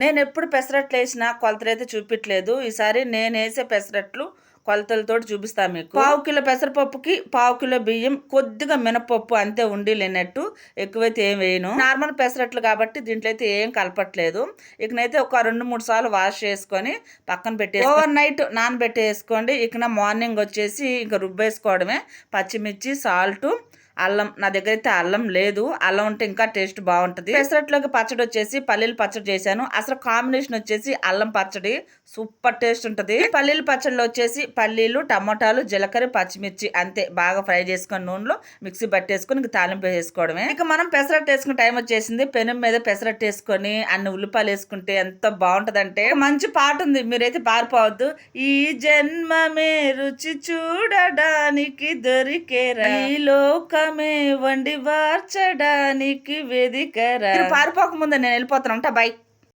నేనెప్పుడు పెసరట్లేసినా కొలతలైతే చూపియట్లేదు. ఈసారి నేనేసే పెసరట్లు కొలతలతోటి చూపిస్తా మీకు. పావు కిలో పెసరపప్పుకి పావు కిలో బియ్యం, కొద్దిగా మినపప్పు అంతే ఉండీలేనట్టు. ఎక్కువైతే ఏం వేయను. నార్మల్ పెసరట్లు కాబట్టి దీంట్లో అయితే ఏం కలపట్లేదు. ఇకనైతే ఒక 2, 3 సార్లు వాష్ చేసుకొని పక్కన పెట్టేసి ఓవర్ నైట్ నానబెట్టేసుకోండి. ఇకన మార్నింగ్ వచ్చేసి ఇంక రుబ్బేసుకోవడమే. పచ్చిమిర్చి, సాల్టు, అల్లం. నా దగ్గర అయితే అల్లం లేదు. అల్లం ఉంటే ఇంకా టేస్ట్ బాగుంటది. పెసరట్లోకి పచ్చడి వచ్చేసి పల్లీల పచ్చడి చేశాను. అసలు కాంబినేషన్ వచ్చేసి అల్లం పచ్చడి సూపర్ టేస్ట్ ఉంటది. పల్లీల పచ్చడిలో వచ్చేసి పల్లీలు, టమోటాలు, జీలకర్ర, పచ్చిమిర్చి అంతే బాగా ఫ్రై చేసుకొని నూనెలో మిక్సీ పట్టేసుకొని ఇంక తాలింపు వేసుకోవడమే. ఇక మనం పెసరట్టు వేసుకునే టైం వచ్చేసింది. పెనం మీద పెసరట్టు వేసుకొని అన్ని ఉల్లిపాయలు వేసుకుంటే ఎంత బాగుంటదంటే, మంచి పాట ఉంది, మీరైతే పారిపోవద్దు. ఈ జన్మమే రుచి చూడడానికి దొరికేరా, ఈ లోకమే వండి వార్చడానికి వేదికరా. పారిపోక ముందు నేను వెళ్ళిపోతాను. బై.